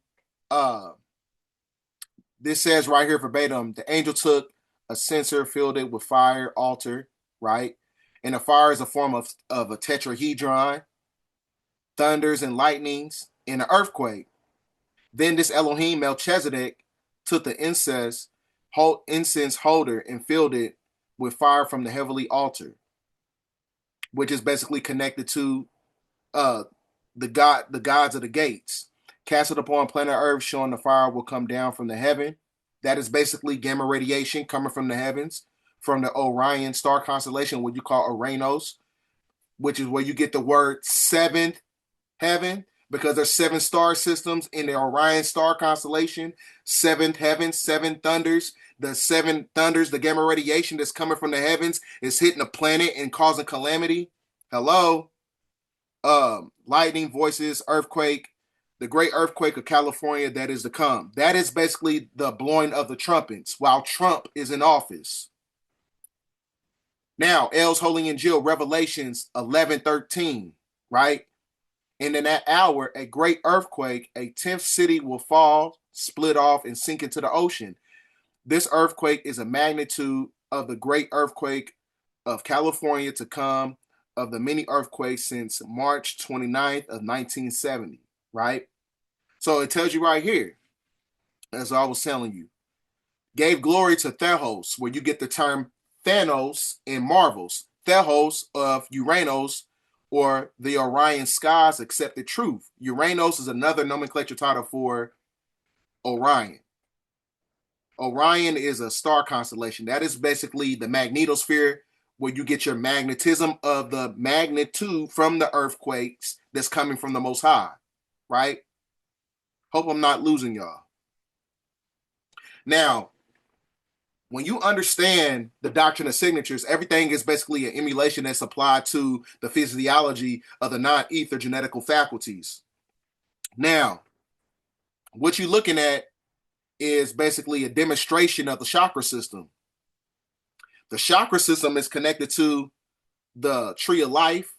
this says right here verbatim, the angel took a censer, filled it with fire, altar, right? And the fire is a form of a tetrahedron, thunders and lightnings, and an earthquake. Then this Elohim Melchizedek took the incense holder and filled it with fire from the heavenly altar, which is basically connected to the gods of the gates. Cast it upon planet Earth, showing the fire will come down from the heaven. That is basically gamma radiation coming from the heavens, from the Orion star constellation, what you call Uranus, which is where you get the word seventh heaven, because there's 7 star systems in the Orion star constellation. 7th heaven, 7 thunders. The 7 thunders, the gamma radiation that's coming from the heavens is hitting the planet and causing calamity. Hello. Lightning, voices, earthquake, the great earthquake of California that is to come. That is basically the blowing of the trumpets while Trump is in office. Now, L's Holy and Jill, Revelations 11:13, right? And in that hour, a great earthquake, a 10th city will fall, split off, and sink into the ocean. This earthquake is a magnitude of the great earthquake of California to come, of the many earthquakes since March 29th of 1970, right? So it tells you right here, as I was telling you, gave glory to Theos, where you get the term Thanos in Marvels. Theos of Uranus, or the Orion skies, accepted truth. Uranus is another nomenclature title for Orion. Orion is a star constellation. That is basically the magnetosphere, where you get your magnetism of the magnitude from the earthquakes that's coming from the Most High, right? Hope I'm not losing y'all. Now, when you understand the doctrine of signatures, everything is basically an emulation that's applied to the physiology of the non-ether genetical faculties. Now, what you're looking at is basically a demonstration of the chakra system. The chakra system is connected to the tree of life,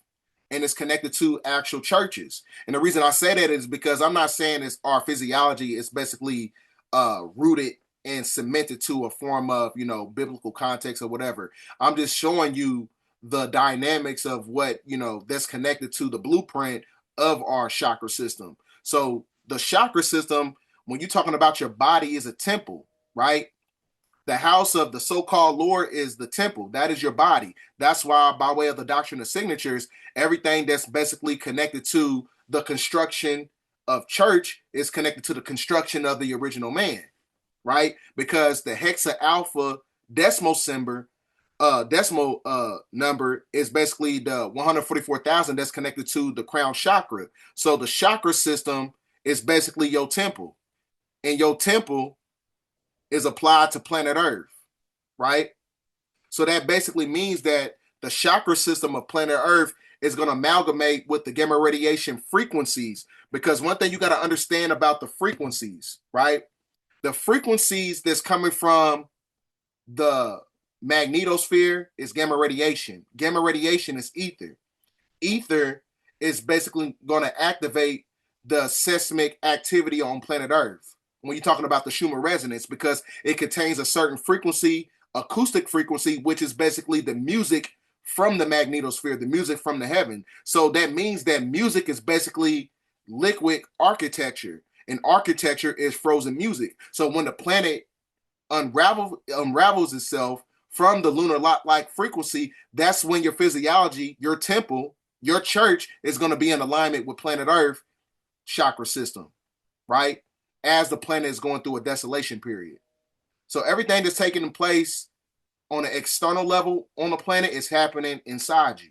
and it's connected to actual churches. And the reason I say that is because I'm not saying it's our physiology is basically rooted and cemented to a form of, biblical context or whatever. I'm just showing you the dynamics of what, that's connected to the blueprint of our chakra system. So the chakra system, when you're talking about your body, is a temple, right? The house of the so-called Lord is the temple. That is your body. That's why, by way of the doctrine of signatures, everything that's basically connected to the construction of church is connected to the construction of the original man, right? Because the hexa alpha decimal number is basically the 144,000 that's connected to the crown chakra. So the chakra system is basically your temple, and your temple is applied to planet Earth, right? So that basically means that the chakra system of planet Earth is going to amalgamate with the gamma radiation frequencies. Because one thing you got to understand about the frequencies, right? The frequencies that's coming from the magnetosphere is gamma radiation. Gamma radiation is ether. Ether is basically going to activate the seismic activity on planet Earth when you're talking about the Schumann resonance, because it contains a certain frequency, acoustic frequency, which is basically the music from the magnetosphere, the music from the heaven. So that means that music is basically liquid architecture, and architecture is frozen music. So when the planet unravels itself from the lunar lot-like frequency, that's when your physiology, your temple, your church is going to be in alignment with planet Earth chakra system, right? As the planet is going through a desolation period. So everything that's taking place on an external level on the planet is happening inside you.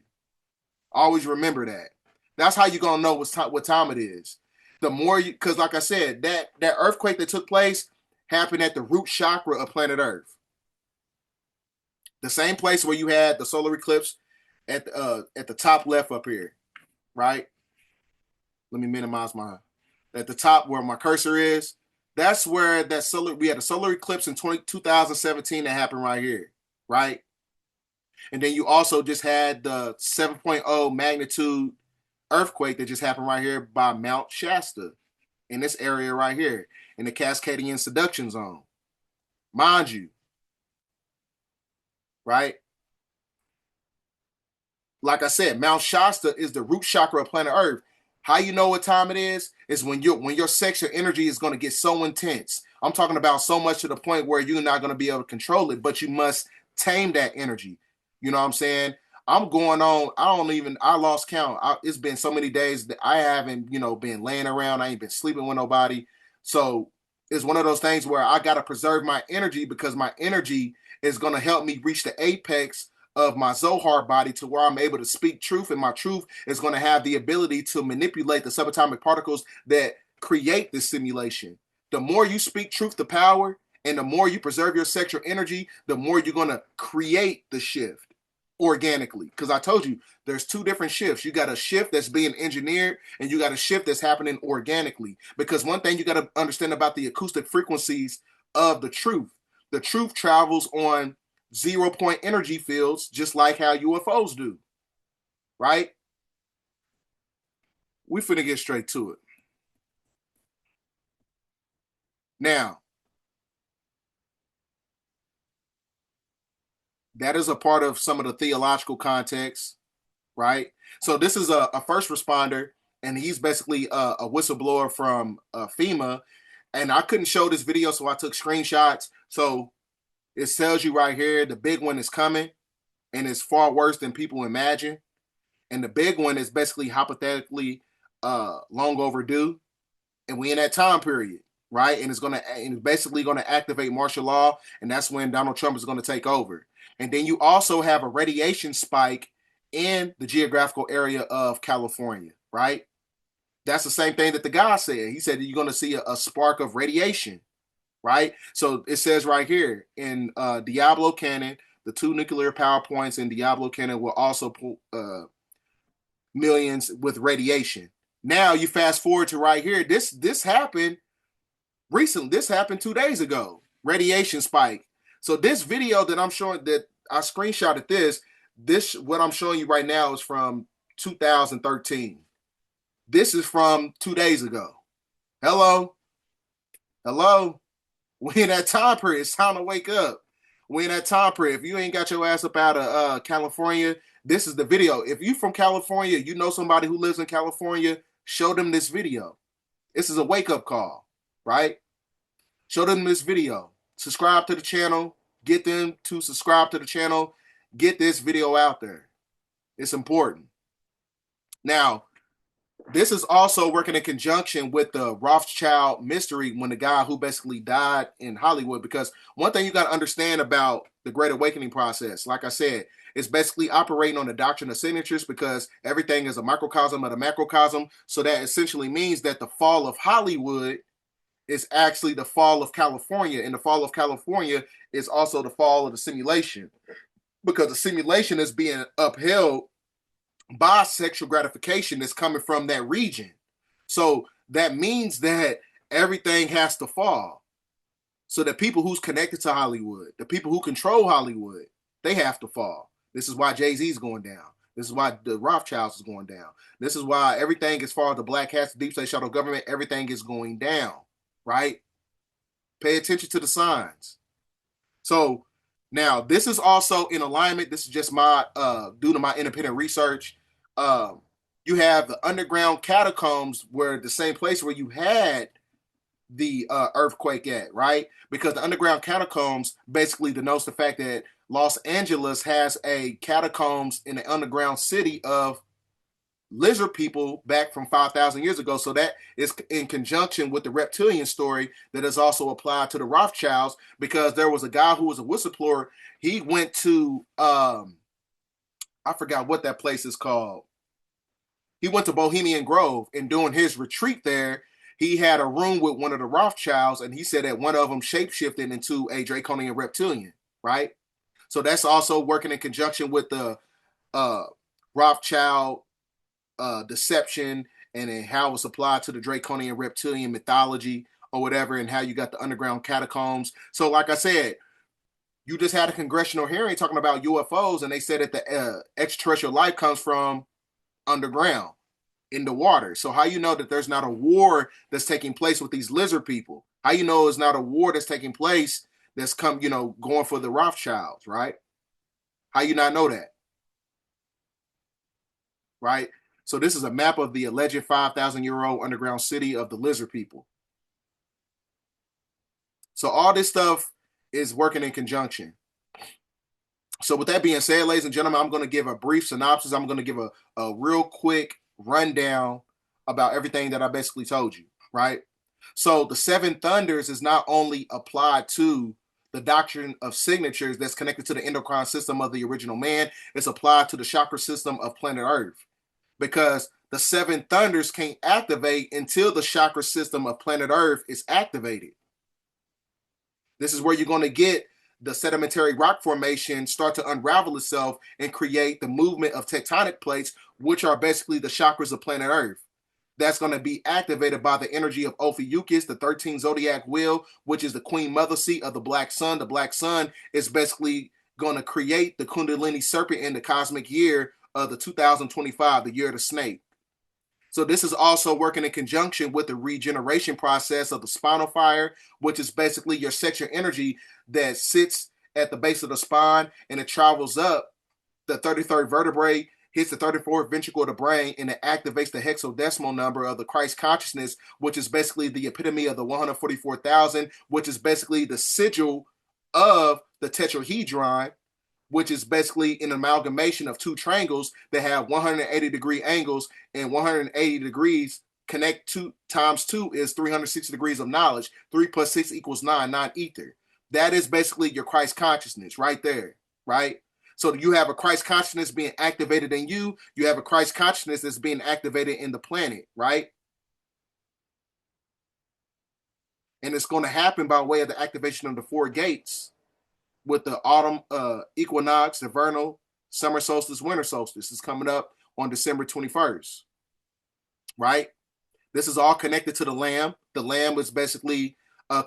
Always remember that. That's how you're going to know what time it is. The more you, because like I said, that earthquake that took place happened at the root chakra of planet Earth. The same place where you had the solar eclipse at the top left up here, right? Let me minimize at the top where my cursor is. That's where we had a solar eclipse in 2017 that happened right here, right? And then you also just had the 7.0 magnitude earthquake that just happened right here by Mount Shasta in this area right here in the Cascadian Subduction Zone. Mind you, right? Like I said, Mount Shasta is the root chakra of planet Earth. How you know what time it is when your sexual energy is going to get so intense. I'm talking about so much to the point where you're not going to be able to control it, but you must tame that energy. You know what I'm saying? I'm going on. I lost count. It's been so many days that I haven't, been laying around. I ain't been sleeping with nobody. So it's one of those things where I got to preserve my energy, because my energy is going to help me reach the apex of my Zohar body to where I'm able to speak truth, and my truth is going to have the ability to manipulate the subatomic particles that create this simulation. The more you speak truth to power, and the more you preserve your sexual energy, the more you're going to create the shift organically. Because I told you, there's two different shifts. You got a shift that's being engineered, and you got a shift that's happening organically. Because one thing you got to understand about the acoustic frequencies of the truth travels on 0-point energy fields, just like how UFOs do, right? We finna get straight to it. Now, that is a part of some of the theological context, right? So this is a first responder, and he's basically a whistleblower from FEMA, and I couldn't show this video, so I took screenshots. So it tells you right here, the big one is coming, and it's far worse than people imagine. And the big one is basically hypothetically long overdue, and we in that time period, right? And it's basically gonna activate martial law, and that's when Donald Trump is gonna take over. And then you also have a radiation spike in the geographical area of California, right? That's the same thing that the guy said. He said that you're gonna see a spark of radiation, right? So it says right here in Diablo Cannon, the 2 nuclear power points in Diablo Cannon will also millions with radiation. Now you fast forward to right here. This happened recently. This happened 2 days ago. Radiation spike. So this video that I'm showing, that I screenshotted this what I'm showing you right now is from 2013. This is from 2 days ago. Hello. We in that time period. It's time to wake up. We in that time period. If you ain't got your ass up out of California, this is the video. If you from California, you know somebody who lives in California, show them this video. This is a wake-up call, right? Show them this video. Subscribe to the channel. Get them to subscribe to the channel. Get this video out there. It's important. Now, this is also working in conjunction with the Rothschild mystery, when the guy who basically died in Hollywood. Because one thing you got to understand about the Great Awakening process, like I said, it's basically operating on the doctrine of signatures, because everything is a microcosm of a macrocosm. So that essentially means that the fall of Hollywood is actually the fall of California, and the fall of California is also the fall of the simulation. because the simulation is being upheld by sexual gratification that's coming from that region. So that means that everything has to fall. So the people who's connected to Hollywood, the people who control Hollywood, they have to fall. This is why Jay-Z is going down. This is why the Rothschilds is going down. This is why everything, as far as the black hats, the deep state shadow government, everything is going down, right? Pay attention to the signs. So now this is also in alignment. This is just my due to my independent research. You have the underground catacombs, where the same place where you had the earthquake at, right? Because the underground catacombs basically denotes the fact that Los Angeles has a catacombs in the underground city of lizard people back from 5,000 years ago. So that is in conjunction with the reptilian story that is also applied to the Rothschilds, because there was a guy who was a whistleblower. He went to, I forgot what that place is called. He went to Bohemian Grove, and doing his retreat there, he had a room with one of the Rothschilds, and he said that one of them shapeshifted into a draconian reptilian, right? So that's also working in conjunction with the Rothschild deception, and then how it's applied to the draconian reptilian mythology or whatever, and how you got the underground catacombs. So like I said, you just had a congressional hearing talking about UFOs, and they said that the extraterrestrial life comes from underground in the water. So how you know that there's not a war that's taking place with these lizard people? How you know it's not a war that's taking place that's going for the Rothschilds, right? How you not know that? Right? So this is a map of the alleged 5,000-year-old underground city of the lizard people. So all this stuff is working in conjunction. So with that being said, ladies and gentlemen, I'm going to give a brief synopsis. I'm going to give a real quick rundown about everything that I basically told you, right? So the seven thunders is not only applied to the doctrine of signatures that's connected to the endocrine system of the original man, it's applied to the chakra system of planet Earth, because the seven thunders can't activate until the chakra system of planet Earth is activated. This is where you're going to get the sedimentary rock formation start to unravel itself and create the movement of tectonic plates, which are basically the chakras of planet Earth. That's going to be activated by the energy of Ophiuchus, the 13th zodiac wheel, which is the queen mother seat of the black sun. The black sun is basically going to create the Kundalini serpent in the cosmic year of the 2025, the year of the snake. So this is also working in conjunction with the regeneration process of the spinal fire, which is basically your sexual energy that sits at the base of the spine, and it travels up the 33rd vertebrae, hits the 34th ventricle of the brain, and it activates the hexadecimal number of the Christ consciousness, which is basically the epitome of the 144,000, which is basically the sigil of the tetrahedron, which is basically an amalgamation of two triangles that have 180-degree angles, and 180 degrees connect to times 2 is 360 degrees of knowledge. 3 plus 6 equals 9, ether. That is basically your Christ consciousness right there, right? So you have a Christ consciousness being activated in you. You have a Christ consciousness that's being activated in the planet, right? And it's going to happen by way of the activation of the 4 gates with the autumn equinox, the vernal, summer solstice, winter solstice is coming up on December 21st, right? This is all connected to the Lamb. The Lamb is basically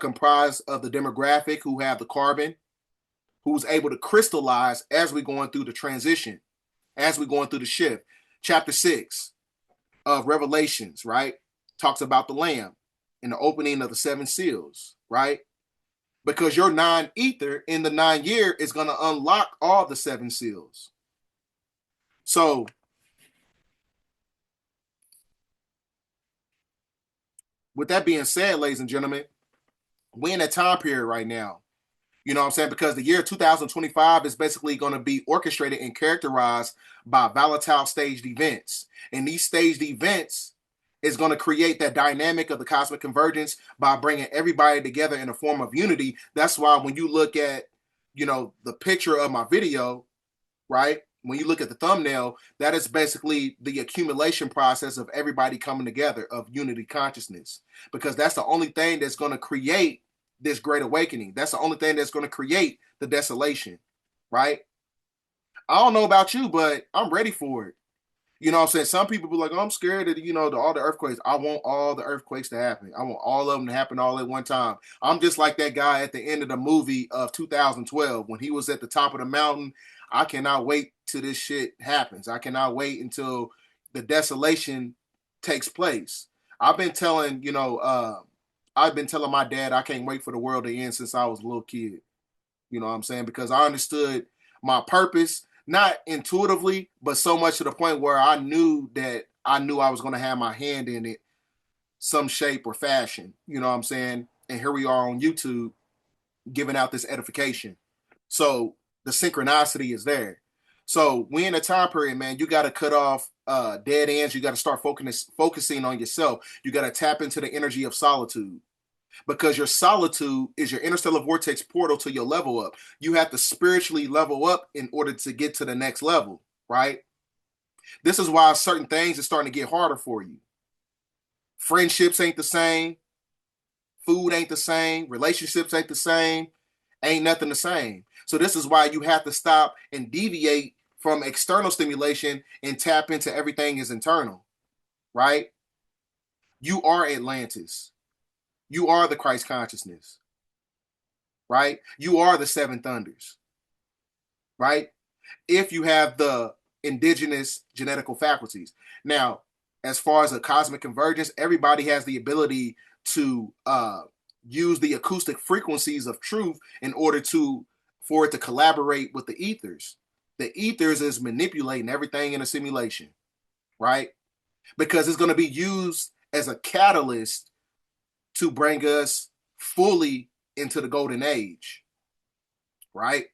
comprised of the demographic who have the carbon, who's able to crystallize as we're going through the transition, as we're going through the shift. Chapter 6 of Revelations, right, talks about the Lamb and the opening of the 7 seals, right? Because your 9 ether in the 9 year is going to unlock all the 7 seals. So with that being said, ladies and gentlemen, we're in a time period right now. You know what I'm saying? Because the year 2025 is basically going to be orchestrated and characterized by volatile staged events. And these staged events is going to create that dynamic of the cosmic convergence by bringing everybody together in a form of unity. That's why when you look at, the picture of my video, right? When you look at the thumbnail, that is basically the accumulation process of everybody coming together of unity consciousness, because that's the only thing that's going to create this great awakening. That's the only thing that's going to create the desolation, right? I don't know about you, but I'm ready for it. You know what I'm saying? Some people be like, oh, I'm scared of, all the earthquakes. I want all the earthquakes to happen. I want all of them to happen all at one time. I'm just like that guy at the end of the movie of 2012 when he was at the top of the mountain. I cannot wait till this shit happens. I cannot wait until the desolation takes place. I've been telling my dad I can't wait for the world to end since I was a little kid. You know what I'm saying? Because I understood my purpose, not intuitively, but so much to the point where I knew I was going to have my hand in it some shape or fashion. You know what I'm saying? And here we are on YouTube giving out this edification. So the synchronicity is there. So we in a time period, man, you got to cut off dead ends. You got to start focusing on yourself. You got to tap into the energy of solitude. Because your solitude is your interstellar vortex portal to your level up. You have to spiritually level up in order to get to the next level, right? This is why certain things are starting to get harder for you. Friendships ain't the same. Food ain't the same. Relationships ain't the same. Ain't nothing the same. So this is why you have to stop and deviate from external stimulation and tap into everything is internal, right? You are Atlantis. You are the Christ consciousness, right? You are the seven thunders, right? If you have the indigenous genetical faculties. Now, as far as a cosmic convergence, everybody has the ability to use the acoustic frequencies of truth in order for it to collaborate with the ethers. The ethers is manipulating everything in a simulation, right? Because it's going to be used as a catalyst to bring us fully into the golden age, right?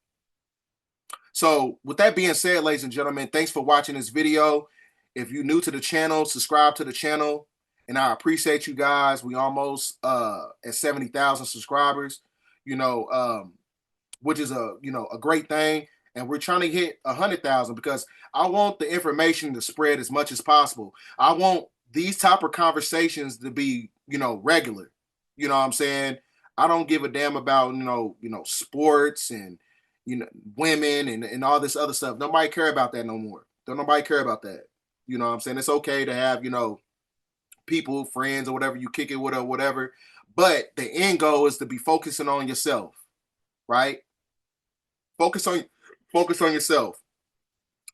So with that being said, ladies and gentlemen, thanks for watching this video. If you're new to the channel, subscribe to the channel, and I appreciate you guys. We almost at 70,000 subscribers, which is a great thing. And we're trying to hit 100,000 because I want the information to spread as much as possible. I want these type of conversations to be, regular. You know what I'm saying? I don't give a damn about, sports and, women and all this other stuff. Nobody care about that no more. Don't nobody care about that. You know what I'm saying? It's okay to have, people, friends or whatever you kick it with or whatever. But the end goal is to be focusing on yourself, right? Focus on yourself.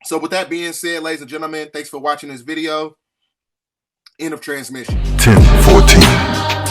So with that being said, ladies and gentlemen, thanks for watching this video. End of transmission. 10-14.